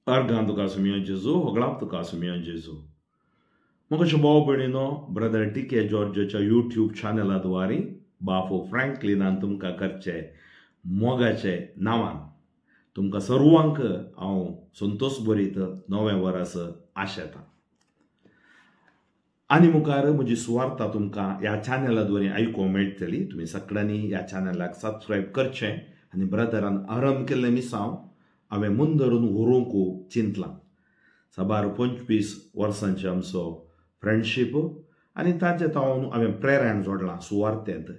Argan tuka sumiyan Jesu, hoglap tuka sumiyan Jesu. Moko shabaw benino, Brother T.K. Georgeच्या YouTube चॅनलाद्वारे बाफो फ्रँकलिनान तुमका करचे मोगाचे नावान तुमका सर्वांक हांव संतोष भरीत नवे वर्स आशेता. आनी मुखार म्हजी सुवार्ता तुमकां ह्या चॅनलाद्वारे आयकूंक मेळटली. तुमी सगळ्यांनी ह्या चॅनलाक सबस्क्रायब करचें आनी ब्रदरान आरंभ केल्ले मिसांव हांवें मुंदरून व्हरूंक चिंतलां. साबार 25 वर्सांचे आमचो फ्रेंडशीप आनी ताचे तावन हांवें प्रेरान जोडलां सुवार्तेंत.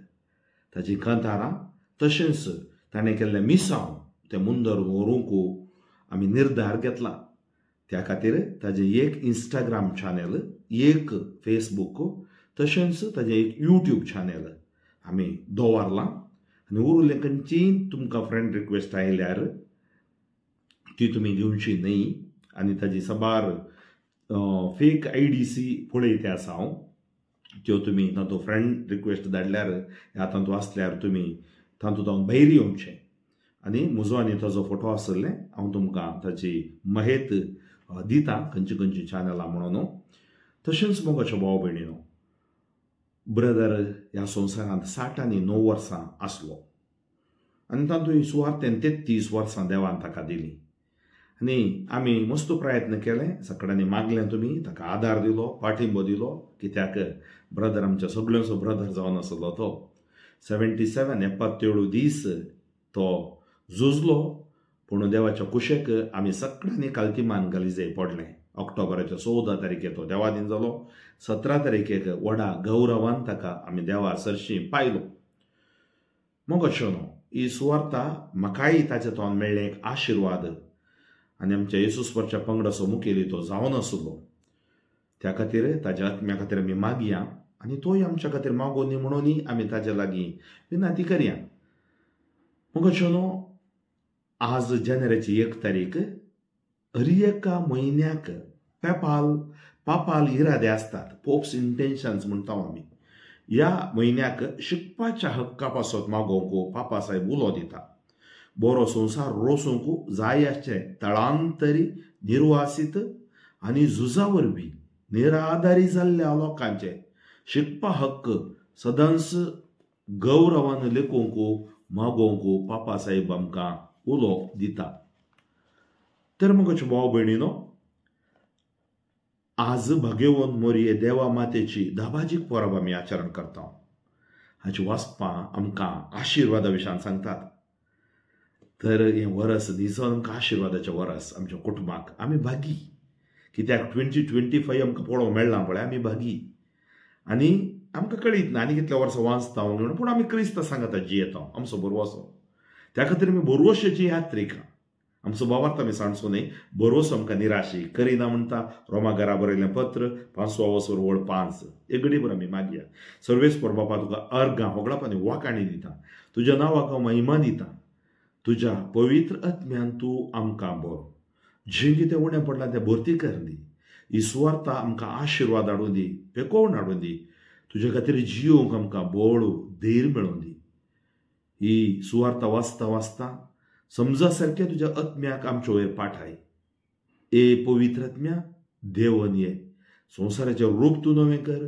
ताची कंथारां तशेंच ताणें केल्ले मिसांव ते मुंदरून व्हरूंक आमी निर्धार घेतला. त्या खातीर ताजें एक इंस्टाग्राम चॅनल, एक फेसबूक तशेंच ताजें एक यूट्यूब चॅनल आमी दवरलां. आनी उरलें खंयचीय तुमकां फ्रेंड रिक्वेस्ट आयल्यार ती तुमी घेवची न्ही. आनी ताजी साबार फेक IDC पळयते आसा हांव, त्यो तुमी तातूंत फ्रेंड रिक्वेस्ट धाडल्यार ह्या तातूंत आसल्यार तुमी तातूंत भायर येवचें. आनी म्हजो आनी ताजो फोटो आसले हांव तुमकां ताची माहिती दिता खंयची खंयची चॅनलां म्हणून. तशेंच मोगाच्या भाव भयणीनो, ब्रदर ह्या संवसारांत 60 आनी 9 वर्सां आसलो आनी तातूंत सुवार्थेन 33 वर्सां देवान ताका दिली. आनी आमी मस्त प्रयत्न केले, सगळ्यांनी मागलें, तुमी ताका आदार दिलो, पाठिंबो दिलो, कित्याक ब्रदर आमच्या सगळ्यांचो ब्रदर जावन आसलो तो. 77 दीस तो झुजलो, पूण देवाच्या कुशेक आमी सगळ्यांनी काल्तिमान गलिजेय पडले. ऑक्टोबराच्या 14 तारखेक तो देवादीन जालो. 17 तारखेक व्हडा गौरवान ताका आमी देवा सरशी पायलो. मग अशें ही सुवार्ता म्हाकाय ताचे तोंड मेळ्ळें एक आशिर्वाद आनी आमच्या येसूस्वरच्या पंगडाचो मुखेली तो जावन आसलो. त्या खातीर ताच्या आत्म्या खातीर आमी मागया आनी तोय आमच्या खातीर मागो न्ही म्हणून आमी ताचे लागीं विनंती करया. मग अशें आज जानेवारीची 1 तारीख, हर एका म्हयन्याक पापाल इरादे आसतात, पोप्स इंटेन्शन्स म्हणटा आमी. ह्या म्हयन्याक शिकपाच्या हक्का पासत मागोवंक पापा साहेब उलो दिता. बरो संवसार रोसूंक जाय आसचे तळांतरी निर्वासीत आनी झुजा वरवीं निराधारी जाल्ल्या लोकांचे शिकपा हक्क सदांच गौरवान लेखूंक मागोवंक पापा साहेब आमकां उलो दिता. तर मगच भाव भयणीनो, आज भाग्यवन मोरये देवा मातेची दाबाजीक परब आमी आचरण करता. हाची वाचपां आमकां आशिर्वादा विशयान सांगतात. तर हें वर्स दिसो आमकां आशिर्वादाचें वर्स आमच्या कुटुंबाक. आमी भागी, कित्याक 2025 आमकां पळोवंक मेळ्ळां पळय, आमी भागी. आनी आमकां कळीत ना आनी कितल्या वर्सां वाचता म्हणून, पूण आमी क्रिस्त सांगाता जियेता आमचो बरवसो. त्या खातीर आमी बरवशेची यात्रिका. आमचो भावार्थ आमी सांडचो न्ही, बरवसो आमकां निराशी करिना म्हणटा रोमाघरा बरयलें पत्र 5 वसर वळ 5. एक घडीभर आमी मागया. सर्वेस्पर बापा तुका अर्गां होगळाप आनी वाकाणी दिता, तुज्या नांवाक हांव महिमा दिता. तुज्या पवित्र आत्म्यान तूं आमकां बरो जें कितें उणें पडलां तें भरती कर दी. ही सुवार्ता आमकां आशिर्वाद हाडून दी, पेकोवन हाडून दी. तुजे खातीर जियोंक आमकां बळ धैर्य मेळोवन दी. ही सुवार्ता वाचता वाचता समजा सारकें तुज्या आत्म्याक आमचे वयर पाठाय. ए पवित्र आत्म्या, देवन ये, संवसाराचें रूप तूं नवें कर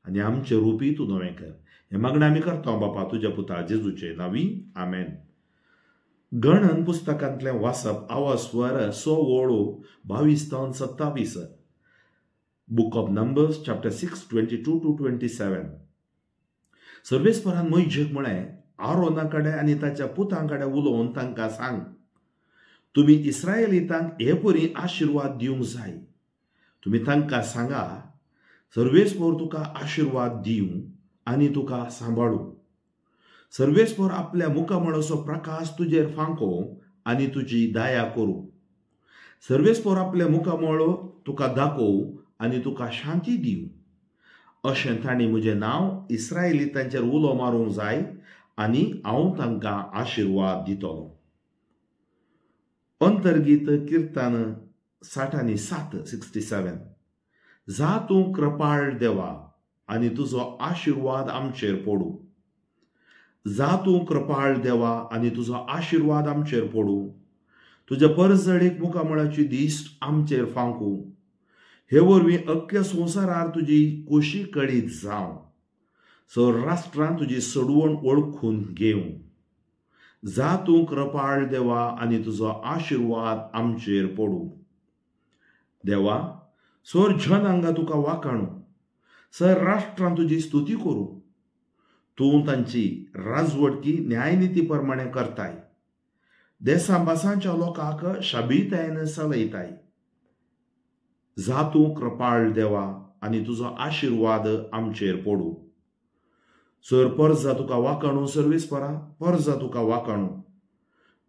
आनी आमचें रूपय तूं नवें कर. हें मागणें आमी करता बापा तुज्या पुता जेजूचे नांवी, आमेन. गणन पुस्तकांतलें वाचप आवाज स्वर 6:22-27. Book of numbers chapter 6 22-27. सर्वेस्परान मोइशेक म्हळें, आरोना कडेन आनी ताच्या पुतां कडेन उलोवन तांकां सांग, तुमी इस्रायलितांक हे परी आशिर्वाद दिवंक जाय. तुमी तांकां सांगा, सर्वेस्पर तुका आशिर्वाद दिवं आनी तुका सांबाळूं. सर्वेस्पर आपल्या मुखामळाचो प्रकाश तुजेर फांकोवं आनी तुजी दया करूं. सर्वेस्पर आपल्या मुखामळ तुका दाखोवं आनी तुका शांती दिवं. अशें तांणी म्हजें नांव इस्रायलितांचेर उलो मारूंक जाय आनी हांव तांकां आशिर्वाद दितलो. अंतर्गीत किर्तन 67 जा तूं कृपाळ देवा आनी तुजो आशिर्वाद आमचेर पडूं. जा तूं कृपाळ देवा आनी तुजो आशिर्वाद आमचेर पडूं. तुझ्या परजडीक मुखामळाची दिश्ट आमचेर फांकू, हे वरवीं अख्ख्या संवसारार तुजी कोशी कळीत जावं, सर राष्ट्रांत तुजी सडवण वळखून घेवं. जा तूं कृपाळ देवा आनी तुजो आशिर्वाद आमचेर पडू. देवा, सर जनांगा तुका वाखाणू, सर राष्ट्रांत तुजी स्तुती करू. तूं तांची राजवटकी न्यायनिती प्रमाणे करताय, देसांबासांच्या लोकांक शाबीतायेन चलयताय. जा तूं कृपाळ देवा आनी तुजो आशिर्वाद आमचेर पडू. सर परजा तुका वाखाणू, सर्वेस्परा परजा तुका वाखाणू.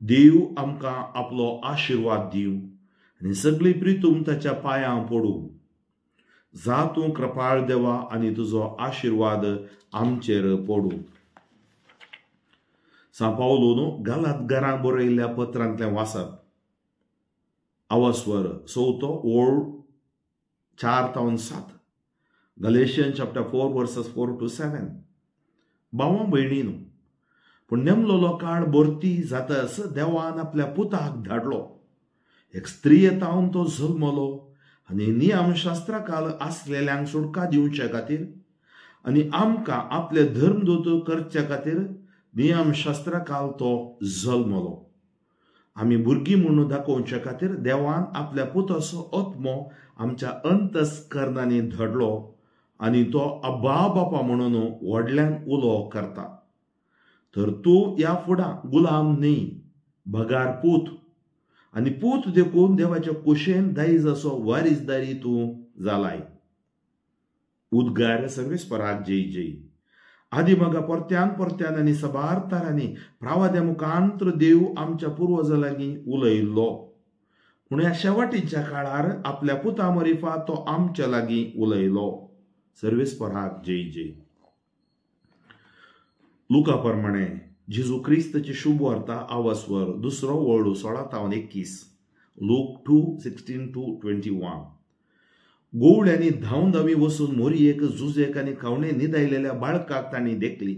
देव आमकां आपलो आशिर्वाद दिवं आनी सगळी प्रितूम ताच्या पांयां पडू. जा तूं कृपाळ देवा आनी तुजो आशिर्वाद आमचेर पडू. सा पावलो गालातकारांक बरयल्ल्या पत्रांतलें वाचप. आवास्वर 4 ओळ 4-7. गलेशियन चॅप्टर 4 वर्सेस 4-7. भावां भयणीनो, पूण नेमलोलो काळ भरती जातास देवान आपल्या पुताक धाडलो. एक स्त्री येतावन तो जल्मलो आनी नियमशास्त्रा काल आसलेल्यांक सुटका दिवचे खातीर आनी आमकां आपले धर्मदूत करचे खातीर नियमशास्त्रा काल तो जल्मलो. आमी भुरगीं म्हणून दाखोवचे खातीर देवान आपल्या पुताचो आत्मो आमच्या अंतस्करणांनी धाडलो आनी तो अब्बा बापा म्हणून व्हडल्यान उलो करता. तर तूं ह्या फुडां गुलाम न्ही, भगार पूत, आनी पूत देखून देवाच्या कुशेन दायज असो वारीसदारी तूं जालाय. उद्गार सर्वेस्पराक जय जय. आदी मगा परत्यान आनी सबार प्रावाद्या मुखांत्र देव आमच्या पुर्वजां लागीं उलयल्लो, पूण ह्या शेवटीच्या काळार आपल्या पुता मरिफा तो आमच्या लागीं उलयलो. सर्वेस्पराक जय जय. लुका प्रमाणे जेजू क्रिस्ताची शुभ वार्ता आवास्वर 2 ओळ 16-21. लूक 2:16-21. गोवळ्यांनी धांव धावी वचून मोरयेक झुजेक आनी खावणे न्हिदायलेल्या बाळकाक तांणी देखली.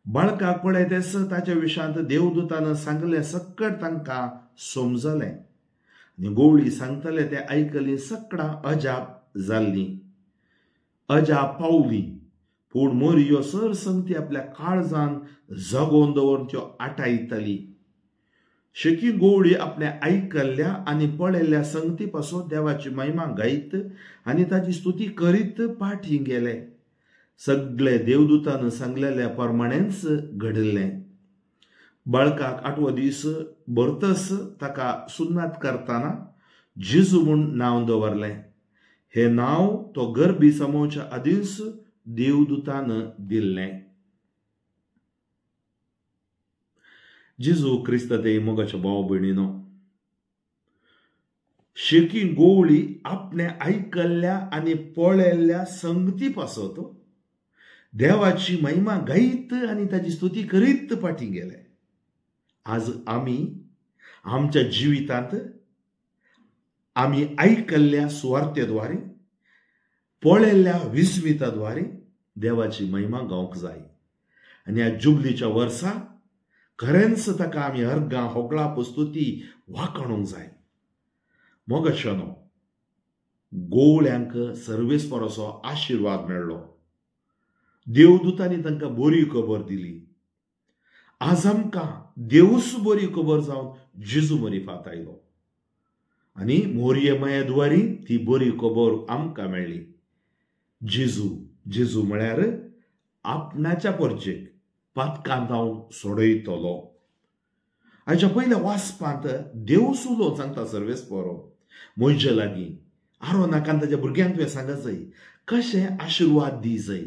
बाळकाक पळयतेस ताच्या विशांत देवदूतान सांगले सक्कट तांकां समजलें आनी गोवळी सांगतले ते आयकली सक्कडां अजाप जाल्लीं, अजाप पावली. पूण मोरयो सरसंगती आपल्या काळजान जगोवन दवरून त्यो आटायतली. शेकी गोवळी आपल्या आयकल्ल्या आनी पळयल्ल्या संगती पासून देवाची महिमा गायत आनी ताची स्तुती करीत पाठी गेले. सगळे देवदूतान सांगलेल्या प्रमाणेच घडलें. बाळकाक 8वो दीस भरतस ताका सुन्नात करताना जेजू म्हूण नांव दवरलें. हे नांव तो गर्भी समोवच्या आदींच देवदूतान दिल्लें. जेजू क्रिस्त ते मोगाच्या भाव भयणीनो, शेकी गोवळी आपणे आयकल्ल्या आनी पळयल्ल्या संगती पासत देवाची महिमा गायत आनी ताची स्तुती करीत फाटी गेले. आज आमी आमच्या जिवितांत आमी आयकल्ल्या सुवार्तेद्वारे पळयल्ल्या विस्मिताद्वारे देवाची महिमा गावंक जाय. आनी ह्या जुबलीच्या वर्सा खरेंच ताका आमी अर्गां होगळाप स्तुती वाखाणूंक जाय. मोगाच्यानो, गोवळ्यांक सर्वेस्पराचो आशिर्वाद मेळ्ळो. देवदूतांनी तांकां बरी खबर दिली. आज आमकां देवूच बरी खबर जावन जेजू मरिफात आयलो आनी मोरये मायेद्वारी ती बरी खबर आमकां मेळ्ळी. जेजू म्हळ्यार आपणाच्या परचेक पातकांत हांव सोडयतलो. हाच्या पयल्या वाचपांत देवूच उलो सांगता सर्वेस्परो मोयजे लागीं. आरोनाकान ताच्या भुरग्यांक तुवें सांगत जाय कशें आशिर्वाद दी जाय.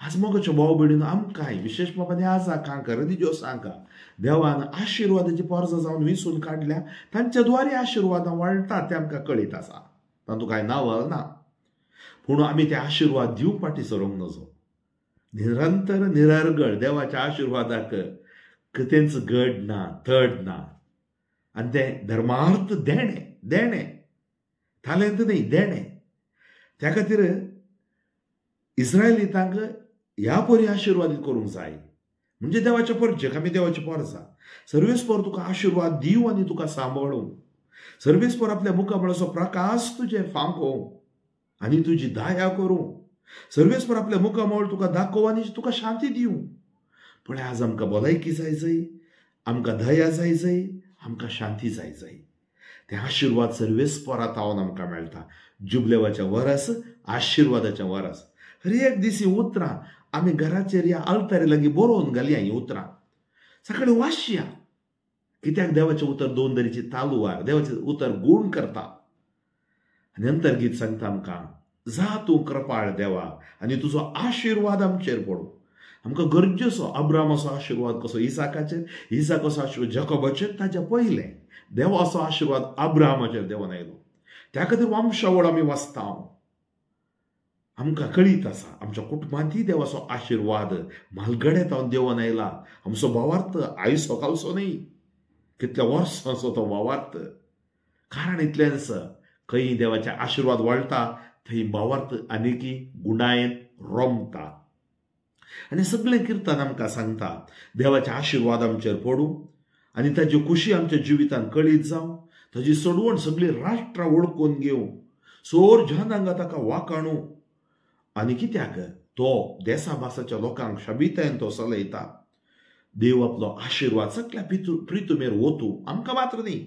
आज मोगाच्यो भाव भयणीनो, आमकांय विशेष बाबांनी आजाकांक रेदिज्यो सांगा देवान आशिर्वादाची परजां जावन विसून काडल्या, तांच्या द्वारे आशिर्वादां वाडटात तें आमकां कळीत आसा. तातूंत कांय नावल ना. पूण आमी ते आशिर्वाद दिवंक फाटीं सरोंक नजो. निरंतर निरर्गळ देवाच्या आशिर्वादाक तेंच गड ना, तड ना. आनी तें धर्मार्थ देणें थालेंत न्ही, देणें. त्या खातीर इस्रायलितांक ह्या परी आशिर्वादीत करूंक जाय. म्हणजे देवाच्या परजेक आमी देवाची परजां सर्वेस्पर तुका आशीर्वाद दिव आनी तुका सांबाळू. सर्वेस्पर आपल्या मुखामळाचो प्रकाश तुजे फांको आनी तुजी दया करूं. सर्वेस्पर आपल्या मुखामळ तुका दाखोव आनी तुका शांती दिवं. पण आज आमकां भलायकी जाय जाय, आमकां दया जाय जाय, आमकां शांती जाय जाय. ते आशीर्वाद सर्वेस्परांत हांवन आमकां मेळटा. जुबलेवाचें वरस आशिर्वादाचें वरस. हर एक दिसी उतरां आमी घराचेर या आल्तारी लागीं बरोवन घालया. ही उतरां सकाळीं वाचया. कित्याक देवाचें उतर दोन दरीची तालुवार, देवाचें उतर गूण करता. आनी अंतरगीत सांगता आमकां, जा तूं कृपाळ देवा आनी तुजो आशिर्वाद आमचेर पडूं. आमकां गरजेचो अब्रामाचो आशिर्वाद कसो इसाकाचेर, इसाकाचो आशिर्वाद जॅकोबाचेर, ताच्या पयलें देवाचो आशिर्वाद अब्रामाचेर देवान आयलो. त्या खातीर वंशावळ आमी वाचता. आमकां कळीत आसा आमच्या कुटुंबांतय देवाचो आशिर्वाद म्हालगड्यांत हांव देवान आयला. आमचो भावार्थ आयज सकाळचो न्ही, कितल्या वर्सांचो तो भावार्थ. कारण इतलेंच, खंय देवाचे आशिर्वाद वळटा थंय भावार्थ आनिकी गुणायेन रोमता. आनी सगळें किर्तन आमकां सांगता देवाचे आशिर्वाद आमचेर पडूं आनी ताची खुशी आमच्या जिवितांत कळीत जावं. ताची चडवण सगळीं राष्ट्रां वळखून घेवं, सोर जनांगा ताका वाखाणू. आनी कित्याक तो देसा भासाच्या लोकांक शाबितायेन तो चलयता. देव आपलो आशिर्वाद सगळ्या प्रितुमेर वतू. आमकां मात्र न्ही,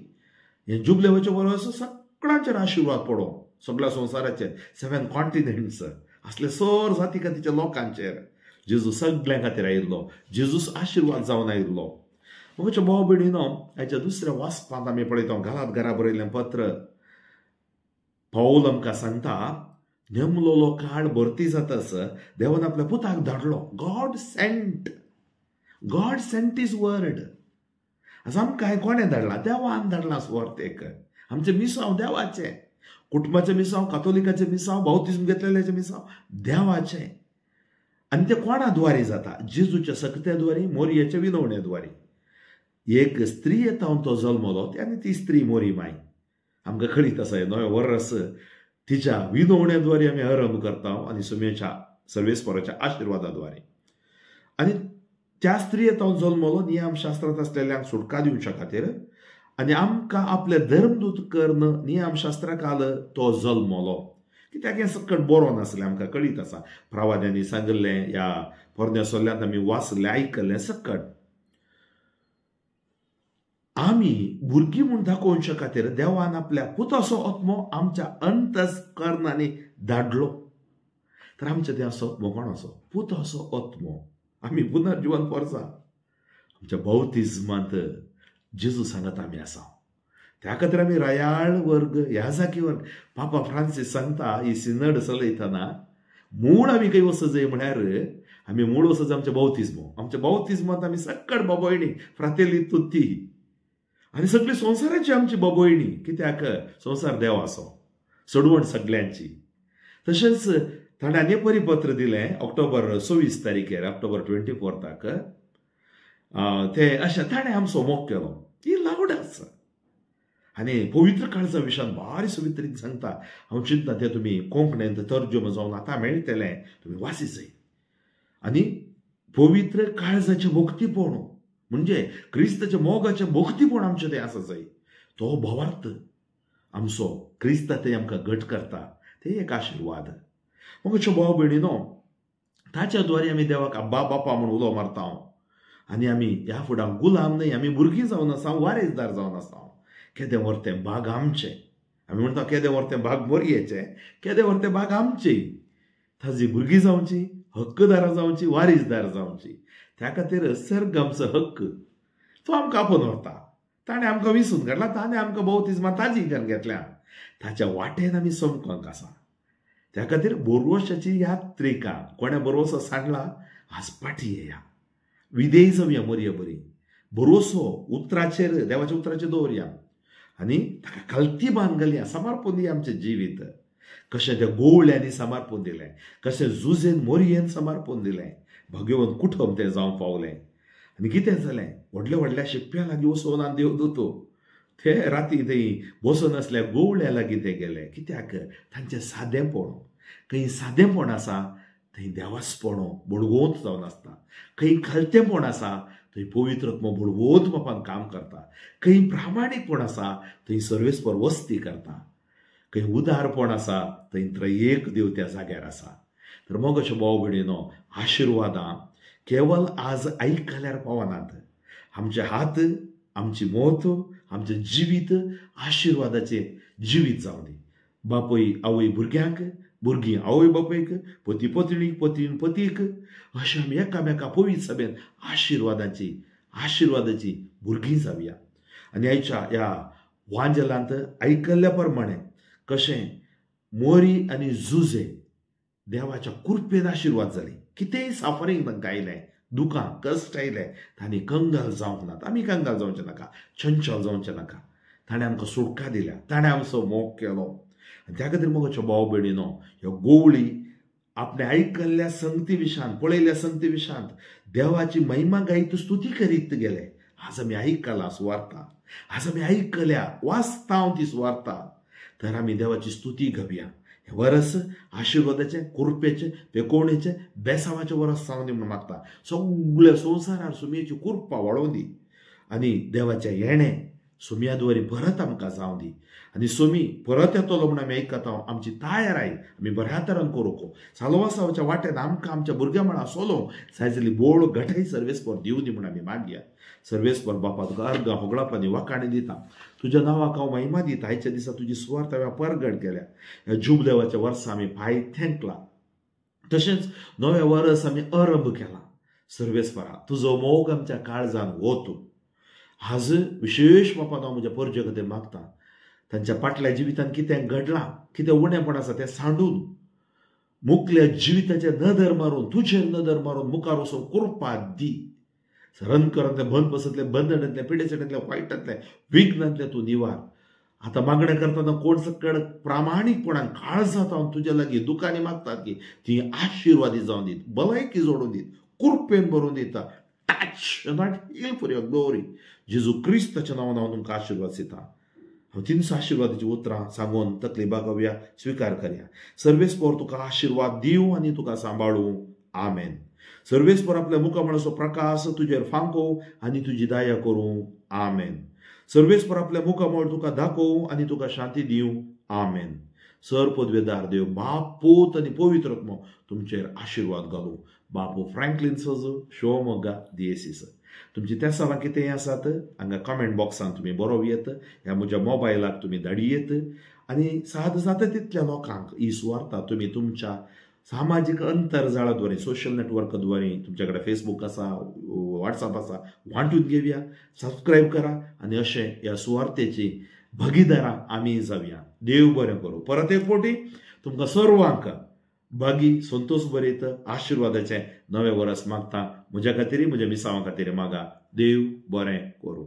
हें जुबलेवाचें वरस सगळ्यांचेर आशिर्वाद पडो. सगळ्या संवसाराचेर 7 कॉन्टिनेंट्स असले सर जाती खातीच्या लोकांचेर जेजू सगळ्यां खातीर आयिल्लो. जेजूस आशिर्वाद जावन आयिल्लो. म्हज्या भाव भयणीनो, हाच्या दुसऱ्या वाचपांत आमी पळयता घरांत घरा बरयल्लें पत्र. पौल आमकां सांगता, नेमलोलो काळ भरती जाताच देवान आपल्या पुताक धाडलो. God sent his word. आज आमकां कोणें धाडला? देवान धाडला सुवार्थेक. आमचें मिसांव देवाचें, कुटुंबाचें मिसांव, कातोलिकाचें मिसांव, बावतिस्म घेतलेल्याचें मिसांव देवाचें. आनी तें कोणा द्वारे जाता? जेजूच्या सक्त्या द्वारे, मोरयेच्या विनवणे द्वारे. एक स्त्री येतावन तो जल्मलो आनी ती स्त्री मोरी माय. आमकां कळीत आसा हे नवे वर्स तिच्या विनवण्याद्वारे आमी आरंभ करता आनी सर्वेस्पराच्या आशिर्वादा द्वारे. आनी त्या स्त्री येतावन जल्मलो नियमशास्त्रांत असलेल्यांक सुटका दिवच्या खातीर आनी आमकां आपले धर्मदूत कर्ण नियमशास्त्रा काल तो जल्मलो. कित्याक हें सकट बरोवन आसलें आमकां कळीत आसा. प्रवाद्यांनी सांगिल्लें, ह्या पोरण्या सोल्ल्यांत आमी वाचलें आयकल्लें सकट. आमी भुरगीं म्हूण दाखोवच्या खातीर देवान आपल्या पुताचो आत्मो आमच्या अंतस्करणांनी धाडलो. तर आमच्या देवाचो आत्मो कोणाचो? पुताचो आत्मो. आमी पुनर्जीवन परसा आमच्या बावतिस्मांत जेजू सांगत आमी आसा. त्या खातीर आमी रायाळ वर्ग ह्या जागेवर पापा फ्रांसीस सांगता, ही सिनड चलयतना मूळ आमी खंय वचत जाय म्हळ्यार आमी मूळ वचत आमच्या बावतिस्मो. आमच्या बावतिस्मांत आमी सक्कट बाबयणी फ्रातेली तुत्ती आनी सगळी संवसाराची आमची बाबयणी. कित्याक संवसार देवाचो, चडवण सगळ्यांची. तशेंच ताणें परिपत्र दिलें ऑक्टोबर 26 तारीखेर, ऑक्टोबर 24 ते अशें ताणें आमचो मोग केलो. ती लावड आसा आनी पवित्र काळजा विशयान बारी सवित्रीन सांगता. हांव चिंतता तें तुमी कोंकणींत तर्जुमो जावन आतां मेळटलें, तुमी वाची जाय. आनी पवित्र काळजाचें भोक्तीपण म्हणजे क्रिस्ताच्या मोगाचें भोक्तीपण आमचें तें आसा जाय. तो भावार्थ आमचो क्रिस्ता तें आमकां घट करता. तें एक आशिर्वाद. म्हज्या भाव भयणीनो, ताच्या द्वारे आमी देवाक अब्बा बापा म्हूण उलो मारता. आनी आमी ह्या फुडां गुलाम न्हय, आमी भुरगीं जावन आसा, वारेसदार जावन आसा. केदें व्हरतें भाग आमचें. आमी म्हणटा केदें व्हरतें भाग मोरयेचें, केदें व्हरतें भाग आमचें. ताजी भुरगीं जावची, हक्कदारां जावची, वारीसदार जावची. त्या खातीर सर्ग आमचो हक्क तो आमकां आपोवन व्हरता. ताणें आमकां विसरून काडला, ताणें आमकां बावतिस्मां ताजी घेवन घेतल्या. ताच्या वाटेन आमी समकूंक आसा. त्या खातीर बोरवोसाची यात्रिका कोणें बोरवोसो सांडला, आज पाठी येया, विदेय जावया मोरया बरी. बोरवोसो उतराचेर, देवाच्या उतराचेर दवरया आनी ताका कल्तीबान घालया. समर्पण दिया आमचें जिवीत. कशें त्या गोवळ्यांनी समर्पण दिलें, कशें झुजेन मोरयेन समर्पण दिलें, भगवंत कुटुंब तें जावं पावलें. आनी कितें जालें? व्हडल्या व्हडल्या शिप्प्या लागीं वचून आनी देवदूतो ते राती थंय बसून आसल्या गोवळ्या लागीं ते गेले. कित्याक? तांचें सादेपण. खंय सादेपण आसा थंय देवासपणो बडगोंत जावन आसता. खंय खालतेपण आसा थंय पवित्रत्व बुडवून बापान काम करता, खंय प्रामाणीकपण आसा थंय सर्वेस्पर वस्ती करता, खंय उदारपण आसा थंय त्रयेक देव त्या जाग्यार आसा. तर मग अशें भाव भयणीनो, आशिर्वादां केवळ आज आयकल्यार पावनात. आमचे हात, आमची मोत, आमचें जिवीत आशिर्वादाचें जिवीत जावं दी. बापूय आवय भुरग्यांक, भुरगीं आवय बापूयक, पती पत्नीक, पत्नीन पतीक, अशें आमी एकामेका पवित्र सभेन आशिर्वादाची भुरगीं जावया. आनी आयच्या ह्या वांजलांत आयकल्ल्या प्रमाणे कशें मोरी आनी झुजे देवाच्या कृपेन आशिर्वाद जाली. कितेंय साफरींग तांकां आयलें, दुखां कश्ट आयलें, तांणी कंगाल जावंक नात. आमी कंगाल जावचें नाका, चंचल जावचें नाका. ताणें आमकां सुटका दिल्या, ताणें आमचो मोग केलो. आनी त्या खातीर मोगाच्यो भाव भयणीनो, ह्यो गोवळी आपल्या आयकल्ल्या संगती विशांत, पळयल्ल्या संगती विशांत देवाची महिमा गायत स्तुती करीत गेले. आज आमी आयकलां सुवार्ता, आज आमी आयकल्या, वाचता हांव ती सुवार्ता, तर आमी देवाची स्तुती घेवया. हे वरस आशिर्वादाचें, कृपेचें, पेकोवणेचें, बेसावाचें वरस जावं दी म्हूण मागता. सगळ्या संवसारार सुमयेची कृपा वाडोवं दी आनी देवाचें येणें सुमया दुवारी परत आमकां जावं दी. आनी सुमी परत येतलो म्हूण आमी आयकता, आमची तयाराय आमी बऱ्या तरेन करूं. सालोवासाच्या वाटेन आमकां आमच्या भुरग्यां म्हणा सोलोवंक जाय जाली बोळ घटाय सर्वेस्पर दिवं दी म्हूण आमी मागया. सर्वेस्पर बापा तुका अर्घ होगळापणी वाकाणी दिता, तुज्या नांवाक हांव महिमा दिता. आयच्या दिसा तुजी सुवार्त हांवें परगट केल्या. ह्या जुब देवाच्या वर्सा आमी पांय थेंकला, तशेंच नवें वर्स आमी आरंभ केला. सर्वेस्परा तुजो मोग आमच्या काळजान वतू. आज विशेष बापान हांव म्हज्या परजे खातीर मागता. तांच्या फाटल्या जिवितान कितें घडलां, कितें उणेपण आसा तें सांडून मुखल्या जिविताचे नदर मारून, तुझे नदर मारून मुखार वचून कृपा दी. रनकरांतले बंद पसतले, बंधनांतले, पिडेचड्यांतले, वायटांतले, विघ्नांतले तूं निवार. आतां मागणें करतना कोण सकड प्रामाणीकपणान काळजांत हांव तुज्या लागीं दुखांनी मागतात की ती आशिर्वादी जावन दीत, भलायकी जोडून दीत, कृपेन भरून दिता. Touch not heal for your glory. जेजू क्रिस्ताच्या नांवान हांव तुमकां आशिर्वाद दिता. हांव तिनसां आशिर्वादाची उतरां सांगून तकली बागोवया, स्विकार करया. सर्वेस्पर तुका आशिर्वाद दिवं आनी तुका सांबाळूं. आमेन. सर्वेस्पर आपल्या मुखामळाचो प्रकाश तुजेर फांको आनी तुजी दया करूं. आमेन. सर्वेस्पर आपल्या मुखामळ तुका दाखोवं आनी तुका शांती दिवं. आमेन. सर पदवेदार देव बाप, पूत आनी पवित्रत्व तुमचेर आशिर्वाद घालूं. बापू फ्रँकलिन सजो शिवमोग्गा दिएसीस. तुमची त्या सवां कितेंय आसात हांगा कमेंट बॉक्सान तुमी बरोवयेत, ह्या म्हज्या मोबायलाक तुमी धाडियेत आनी साद जाता तितल्या लोकांक ही सुवार्ता तुमी तुमच्या सामाजीक अंतरजाळाद्वारे, सोशल नेटवर्काद्वारे, तुमच्याकडे फेसबूक आसा, व्हॉट्सअप आसा, वांटून घेवया, सबस्क्रायब करा आनी अशें ह्या सुवार्तेची भागीदारां आमी जावया. देव बरें करूं. परत एक फावटी तुमकां सर्वांक भागी, संतोष बरयत, आशिर्वादाचें नवें वर्स मागता. म्हज्या खातीर, म्हज्या मिसावां खातीर मागा. देव बरें करूं.